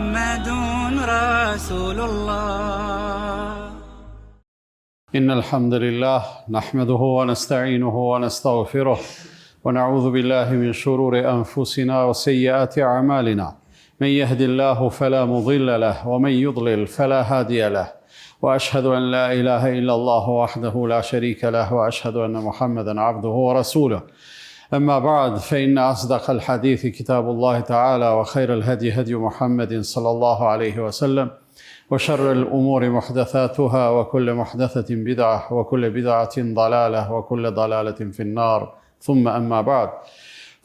محمد رسول الله. إن الحمد لله نحمده ونستعينه ونستغفره ونعوذ بالله من شرور أنفسنا وسيئات أعمالنا. من يهد الله فلا مضل له ومن يضلل فلا هادي له، وأشهد أن لا إله إلا الله وحده لا شريك له، وأشهد أن محمدا عبده ورسوله. أما بعد، فإن أصدق الحديث كتاب الله تعالى، وخير الهدي هدي محمد صلى الله عليه وسلم، وشر الأمور محدثاتها، وكل محدثة بدعة، وكل بدعة ضلالة، وكل ضلالة في النار. ثم أما بعد.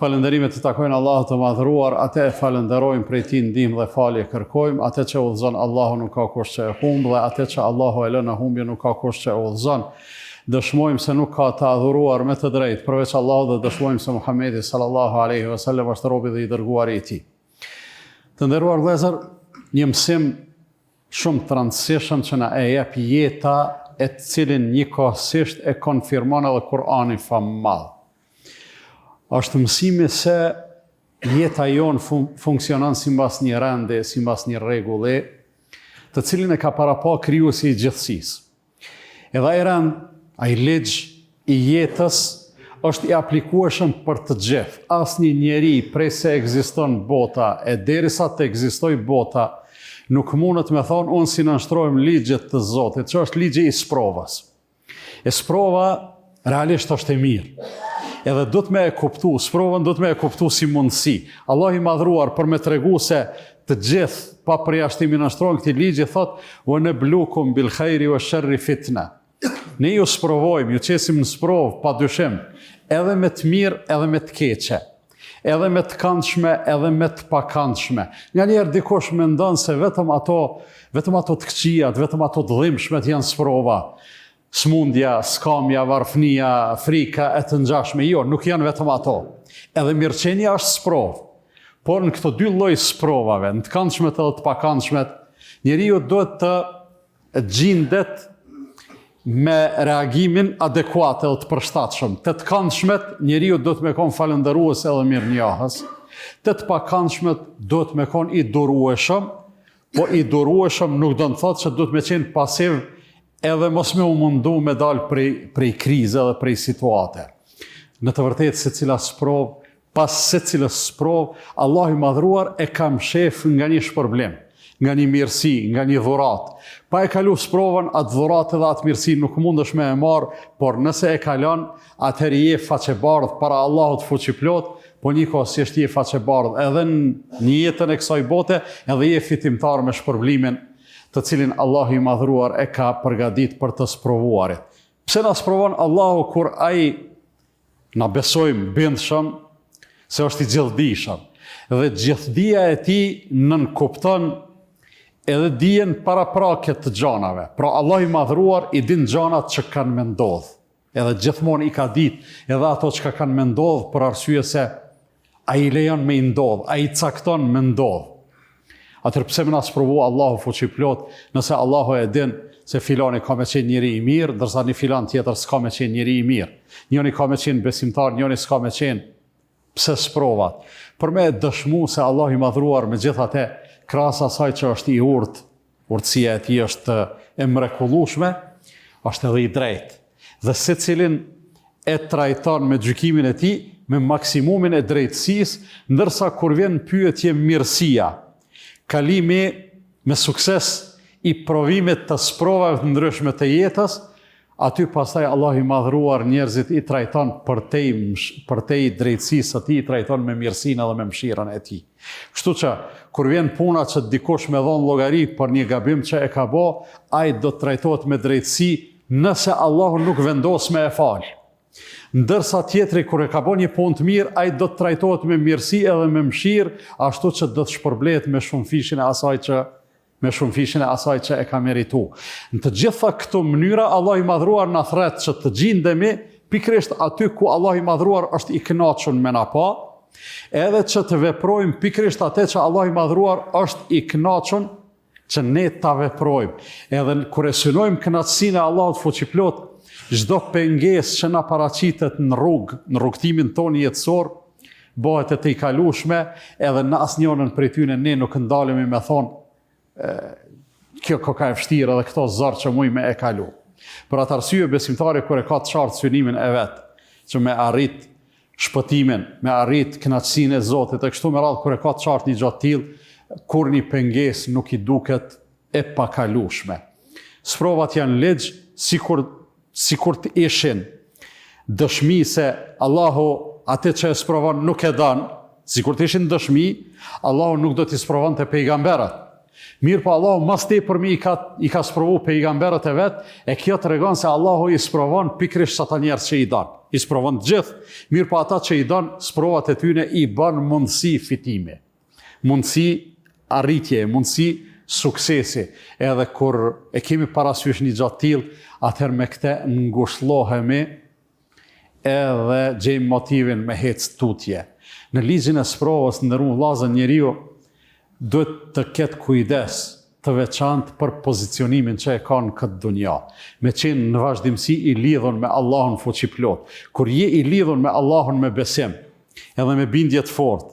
Falënderimet të takojnë Allahut të madhëruar, atë e falenderojmë, prej tij ndihmë dhe falje kërkojmë, atë që udhëzon Allahu nuk ka kush që e humb, dhe atë që Allahu e lën në humbje nuk ka kush që e udhëzon. Dëshmojmë se nuk ka të adhuruar me të drejtë përveç Allahut, dhe dëshmojmë se Muhamedi sallallahu alaihi wasallam është robi dhe i dërguari i tij. Të nderuar vëllezër, një mësim shumë të rëndësishëm që na e jep jeta, e cilin njëkohësisht e konfirmon edhe Kur'ani famadh. Është mësimi se jeta jonë funksionon simbas një rende, simbas një rregulli, të cilin e ka parapa krijuesi i gjithësisë. Edhe ai rend, ai ligj i jetës është i aplikueshëm për të gjithë. Asnjë njeri prej se ekziston bota e derisa të ekzistojë bota, nuk mundet me thonë unë si nënshtrojmë ligjet të Zotit, që është ligji i sprovës. E sprova realisht është e mirë. Edhe do të me e kuptu, sprovën do të me e kuptu si mundësi. Allah i madhruar për me tregu se të gjithë pa përjashtimi nënshtrojnë këti ligji, thot, wa nablukum bil khairi wa sharri fitna. Ne ju sprovojmë, ju qesim në sprovë, pa dyshim, edhe me të mirë, edhe me të keqe, edhe me të këndshme, edhe me të pakëndshme. Nga njerë dikush me ndonë se vetëm ato të këqijat, vetëm ato të dhimbshmet janë sprova. Smundja, skamja, varfënia, frika e të ngjashme, jo, nuk janë vetëm ato. Edhe mirëqenia është sprovë. Por në këto dy lloj sprovave, në të këndshmet edhe të pakëndshmet, njeriu duhet të gjendet me reagimin adekuat edhe të përshtatshëm. Të këndshmet, njeriu duhet me kon falëndërues edhe mirënjohës. Të pakëndshmet duhet me kon i durueshëm, po i durueshëm nuk do të thotë që duhet me qenë pasiv edhe mos me u mundu me dalë prej krize dhe prej situate. Në të vërtetë secila sprovë, pas secilës sprovë, Allah i madhruar e ka mshef nga një shpërblim, nga një mirësi, nga një dhuratë. Pa e kalu sprovën, atë dhuratë dhe atë mirësi nuk mundesh me e marë, por nëse e kalon, atëherë je faqebardh para Allahut fuqiplot, po njëkohësisht je faqebardh edhe në jetën e kësaj bote, edhe je fitimtar me shpërblimin të cilin Allahu i madhruar e ka përgadit për të sprovuarit. Pse na sprovon Allahu kur ai na besojmë bindshëm se është i gjithdijshëm, dhe gjithdia e tij nënkupton edhe dijen paraprakje të gjanave. Pra Allahu i madhruar i din gjanat që kanë me ndodh. Edhe gjithmonë i ka ditë edhe ato që kanë me ndodh, për arsye se ai lejon me ndodh, ai cakton me ndodh. Atër pse me na sprovu Allahu fuqiplot, nëse Allahu e din se filani ka me qenë njeri i mirë, dërsa një filan tjetër s'ka me qenë njeri i mirë. Njoni ka me qenë besimtar, njoni s'ka me qenë. Pse sprovat? Për me dëshmu se Allahu i madhruar me gjithate, krahas asaj që është i urtësia e tij është e mrekullueshme, është edhe i drejtë. Dhe secilin e trajton me gjykimin e tij me maksimumin e drejtësisë, ndërsa kur vjen pyetje mirësia, kalimi me sukses i provimit të sprovave të ndryshme të jetës, aty pastaj Allah i madhruar njerëzit i trajton për te i drejtësisë së tij, i trajton me mirësinë edhe me mëshirën e tij. Kështu që kur vjen puna që dikush me dhon llogari për një gabim që e ka bë, ai do të trajtohet me drejtësi nëse Allahu nuk vendos me e fal. Ndërsa tjetri kur e ka bën një punë të mirë, ai do të trajtohet me mirësi edhe me mëshirë, ashtu që do të shpërblet me shumë fishin e asaj që e ka meritu. Në të gjitha këto mënyra, Allah i madhruar na thret që të gjindemi pikrisht aty ku Allah i madhruar është i kënaqur me na pa, edhe që të veprojmë pikrisht atë që Allah i madhruar është i kënaqur që ne ta veprojmë. Edhe kur e synojmë kënaqësinë e Allahut fuqiplot, çdo pengesë që na paraqitet në rrugtimin tonë jetësor, bëhet e të i kalushme, edhe në asnjërin prej tyre ne nuk ndalemi me thonë kjo ka e vështirë edhe këto zërë që muj me e kalu. Për atë arsye besimtari kur e ka të qartë synimin e vet, që me arrit shpëtimin, me arrit kënaqësinë e Zotit, e kështu me radhë kur e ka të qartë një gjatë tillë, kur një pengesë nuk i duket e pakalueshme. Sprovat janë ligj, sikur të ishin dëshmi se Allahu atë që e sprovon nuk e dan, sikur të ishin dëshmi, Allahu nuk do t'i sprovon të pejgamberët. Mirë po Allahu mas tepërmi i ka sprovu pejgamberët e vet, e kjo tregon se Allahu i sprovon pikërisht ata njerëz që i dan. I sprovon të gjithë, mirë po ata që i dan, sprovat e tyre i bën mundësi fitimi, mundësi arritje, mundësi suksesi. Edhe kur e kemi parasysh një gjatë tillë, atëherë me këtë ngushëllohemi edhe gjejmë motivin me hec tutje. Në ligjin e sprovës, ndërmjet vëllezër, njeriu duhet të ketë kujdes të veçantë për pozicionimin që e ka në këtë dunja, me qenë në vazhdimsi i lidhur me Allahun fuqiplot. Kur je i lidhur me Allahun me besim, edhe me bindje të fortë,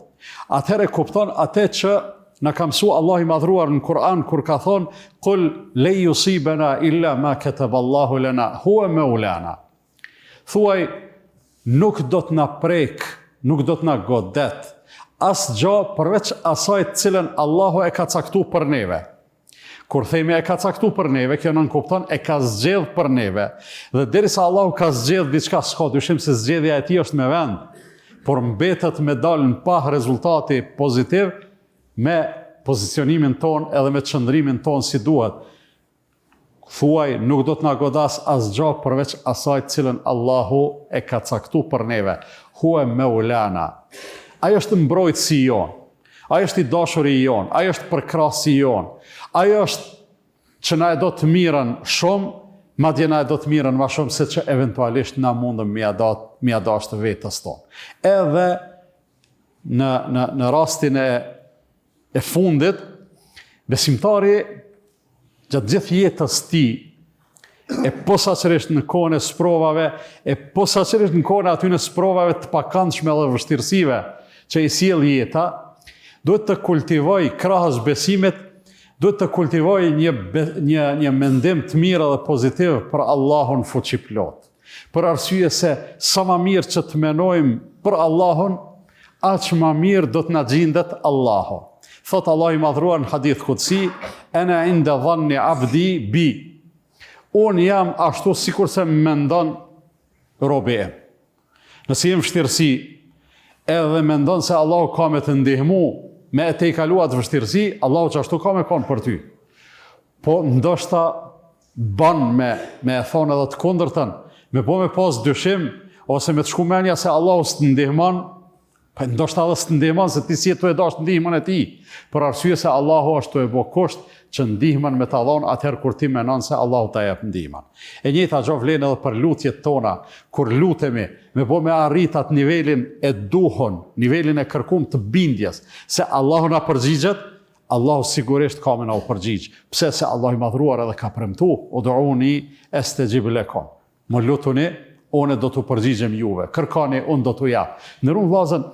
atëherë kupton atë që na ka mësua Allah i madhruar në Kur'an, kur ka thonë, "Qul la yusibana illa ma kataballahu lana huwa maulana." Thuaj, nuk do të na prek, nuk do të na godet asgjë përveç asaj të cilën Allahu e ka caktuar për neve. Kur themi e ka caktuar për neve, kjo nën kupton e ka zgjedh për neve. Dhe derisa Allahu ka zgjedh diçka, s'ka dyshim se zgjedhja e tij është me vend, por mbetet me dalën pa rezultati pozitiv me pozicionimin ton edhe me qëndrimin ton si duhet. Thuaj, nuk do të na godas asgjë përveç asaj të cilën Allahu e ka caktuar për neve. Huwa maulana. Ajo është mbrojtësi jon, ajo është i dashuri jon, ajo është përkrahësi jon, ajo është që na e do të mirën shumë, madje na e do të mirën më shumë se që eventualisht na mundëm mi ia dashur vetes tonë. Edhe në rastin e fundit, besimtari gjatë gjithë jetës tij, e posaçërisht në kohën e sprovave, e posaçërisht në kohën e atyre sprovave të pakëndshme dhe vështirësive që i sjell jeta, duhet të kultivoj krahas besimit, duhet të kultivoj një mendim të mirë dhe pozitiv për Allahun fuqiplot. Për arsye se sa më mirë që të menojmë për Allahun, aq më mirë do të na gjendet Allahu. Thot Allah i madhruar në hadith qudsi, "Ana inda dhanni abdi bi." Unë jam ashtu sikur se më mendon robi im. Nëse jem vështirësi, edhe mendon se Allahu ka me të ndihmu me e te i kaluat vështirësi, Allahu që ashtu ka me konë për ty. Po ndoshta ban me e thonë edhe të kundërtën, me po me pas dyshim, ose me të shkumenja se Allahu së të ndihman, po ndoshta edhe së të ndihman, se ti si të e dash të ndihman e ti, për arsye se Allahu është të e bo kusht që ndihman me të dhonë atëherë kur ti menon se Allahu ta jep ndihman. E njëjta gjë vlen edhe për lutjet tona, kur lutemi, me po me arrit atë nivelin e duhun, nivelin e kërkum të bindjes, se Allahu na përgjigjet, Allahu sigurisht ka me na u përgjigj. Pse? Se Allahu i madhruar edhe ka premtu, ud'uni astajib lakum. Më lutuni, unë do t'u përgjigjem juve. Kërkoni, unë do t'u jap. Në rrugë vllazën,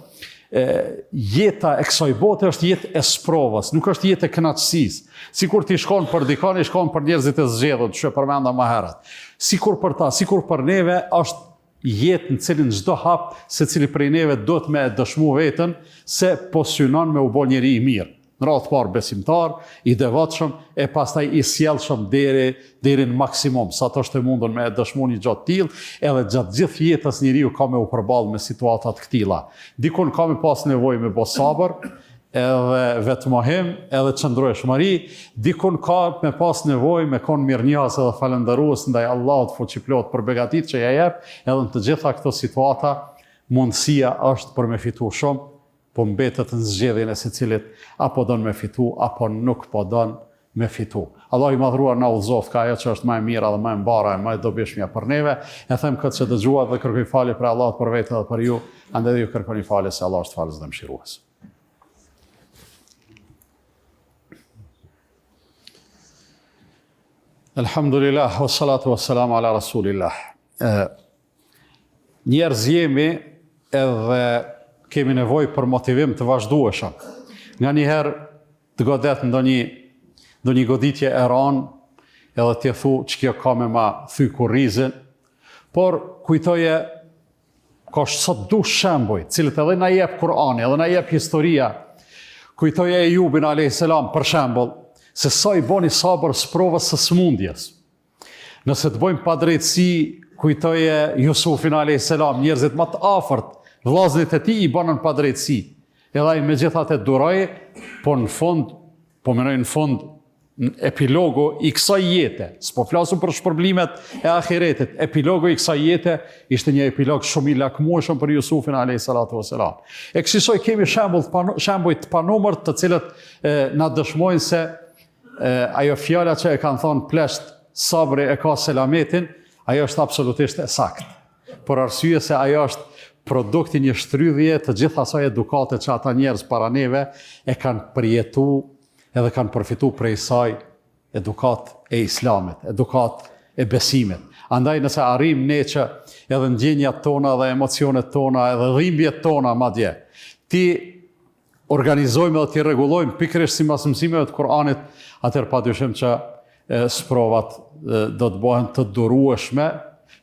jeta e kësaj bote është jetë e sprovës, nuk është jetë e kënaqësisë. Sikur ti shkon për dikon, shkon për njerëzit e zgjedhur, që përmenda më herët. Sikur për ta, sikur për neve është jetë në cilin çdo hap, secili prej neve do të me dëshmu veten se po synon me u bë njeri i mirë. Në radhë të parë besimtar, i devotshëm, e pastaj i sjellshëm deri në maksimum, sa të është e mundur me dëshmu një gjatë tillë, edhe gjatë gjithë jetës njeriu ka me u përballë me situatat këtilla. Dikun ka me pas nevojë me bë sabër, edhe vetmohim, edhe qëndrueshmëri, dikun ka me pas nevojë me kon mirënjohës edhe falëndërues ndaj Allahut fuqiplot për begatitë që ja jep, edhe në të gjitha këto situata mundësia është për me fitu shumë, po mbetet në zgjedhjen e secilit, apo don me fitu, apo nuk po don me fitu. Allah i madhruar na udhëzoft ka ajo që është më e mira dhe më e mbara e më e dobishmja për neve. E them këtë që dëgjuat dhe kërkoj falje për Allahut për vete dhe për ju, andaj ju kërkoni falje se Allah është falës dhe mëshirues. Alhamdulillah, wassalatu wassalamu ala rasulillah. Njerëz jemi edhe kemi nevojë për motivim të vazhdueshëm. Nga njëherë të godet ndonjë goditje e ranë, edhe t'je thu që kjo ka me ma thy kurrizin, por kujtoje ka sot du shembuj, cilët edhe na jep Kur'ani, edhe na jep historia. Kujtoje Ejubin a.s. për shembull, se sa i boni sabër sprovës së smundjes. Nëse të bojmë padrejtësi, kujtoje Jusufin a.s. njerëzit më të afërt, vllazërit e tij i banën padrejtësi. Edhe ai megjithatë duroi, po në fund epilogu i kësaj jete, s'po flasu për shpërblimet e ahiretit, epilogu i kësaj jete ishte një epilog shumë i lakmueshëm për Jusufin a.s. E kësaj kemi shembuj të panumër të cilët na dëshmojnë se ajo fjala që e kanë thonë plesht sabri e ka selametin, ajo është absolutisht e saktë. Por arsye se ajo është produkti një shtrydhje të gjithë asaj edukate që ata njerëz para neve e kanë përjetu edhe kanë përfitu prej saj edukat e islamit, edukat e besimit. Andaj nëse arrim ne që edhe ndjenjat tona dhe emocionet tona edhe dhimbjet tona madje, ti organizojmë dhe ti rregullojmë pikërisht sipas mësimeve të Kur'anit, atëherë padyshim që sprovat do të bëhen të durueshme,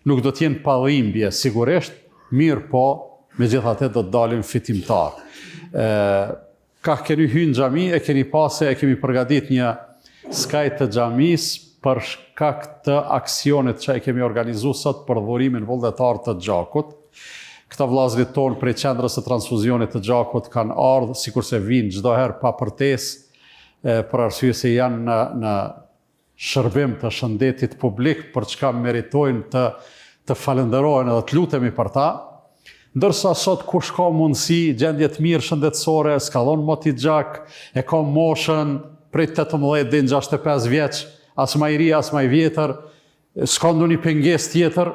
nuk do të jenë pa dhimbje sigurisht, mirë po, megjithatë do të dalim fitimtar. Ka keni hyrë në xhami, e keni pasë, e kemi përgatit një skaj të xhamis për shkak të aksionit që e kemi organizuar sot për dhurimin vullnetar të Gjakut. Këta vllazërit tonë prej qendrës së transfuzionit të Gjakut kanë ardhur, sikurse vinë çdo herë pa përtesë, për arsye se janë në shërbim të shëndetit publik, për çka meritojnë të falenderohen edhe të lutemi për ta. Ndërsa sot kush ka mundësi, gjendje të mirë shëndetësore, s'ka dhënë moti gjak, e ka moshën prej 18 deri në 65 vjeç, as më i ri, as më i vjetër, s'ka ndonjë pengesë tjetër,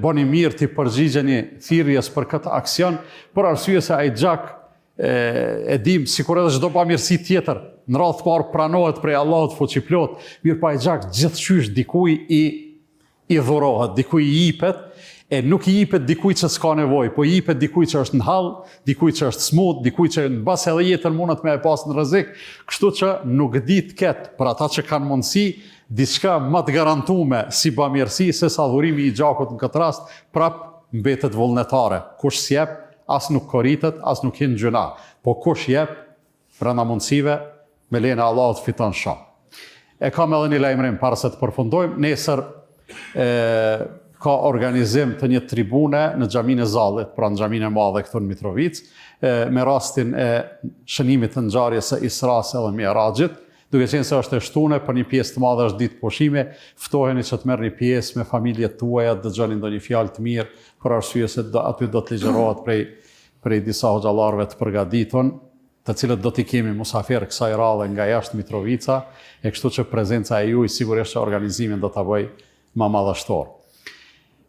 bëni mirë të përgjigjeni thirrjes për këtë aksion, për arsye se ai gjak e dim sikur edhe çdo pamirësi tjetër, në radhë të parë pranohet prej Allahut fuqiplot, mirë pa ai gjak gjithçysh dikujt i dhurohet, dikujt i jipet. E nuk i jipet dikujt që s'ka nevojë, po i jipet dikujt që është në hall, dikujt që është smut, dikujt që mbas edhe jetën mundet me e pas në rrezik, kështu që nuk di të ketë për ata që kanë mundësi diçka më të garantuar si bamirësi se sa dhurimi i Gjakut në këtë rast, prap mbetet vullnetare. Kush s'jep, as nuk korritet, as nuk hin gjuna, po kush jep brenda mundësive, me lejen e Allahut fiton shumë. E kam edhe një lajmërim para se të përfundojmë, nesër ka organizim të një tribune në xhaminë e Zallit, pra në xhaminë e madhe këtu në Mitrovicë, me rastin e shënimit të ngjarjes së Isras edhe Mi'rajit, duke qenë se është e shtune, për një pjesë të madhe është ditë pushime, ftoheni që të merrni pjesë me familjet tuaja, dëgjoni ndonjë fjalë të mirë, për arsye se aty do të ligjërohet prej disa hoxhallarëve të përgatitur, të cilët do t'i kemi musafir kësaj radhe nga jashtë Mitrovica, e kështu që prezenca e juaj sigurisht që organizimin do ta bëj më madhështor.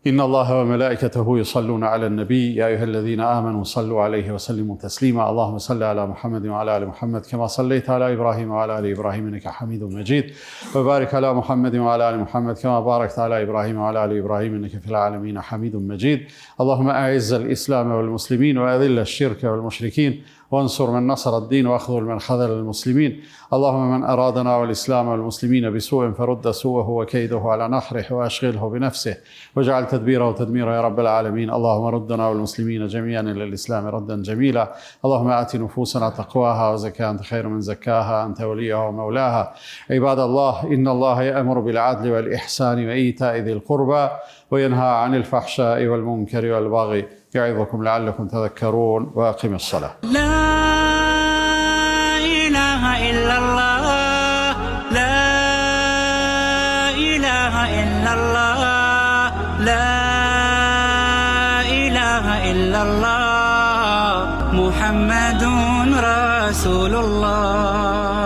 إن الله وملائكته يصلون على النبي يا أيها الذين آمنوا صلوا عليه وسلموا تسليما اللهم صل على محمد وعلى آل محمد كما صليت على إبراهيم وعلى آل إبراهيم إنك حميد مجيد وبارك على محمد وعلى آل محمد كما باركت على إبراهيم وعلى آل إبراهيم إنك في العالمين حميد مجيد اللهم أعز الإسلام والمسلمين وأذل الشرك والمشركين وانصر من نصر الدين واخذل من خذل المسلمين اللهم من أرادنا والإسلام والمسلمين بسوء فرد سوءه وكيده على نحره وأشغله بنفسه واجعل تدبيره تدميره يا رب العالمين اللهم ردنا والمسلمين جميعا إلى الإسلام ردا جميلا اللهم آت نفوسنا تقواها وزكاها أنت خير من زكاها أنت وليها ومولاها عباد الله إن الله يأمر بالعدل والإحسان وإيتاء ذي القربى وينهى عن الفحشاء والمنكر والبغي يعظكم لعلكم تذكرون وأقم الصلاة لا إله إلا الله لا إله إلا الله لا إله إلا الله محمد رسول الله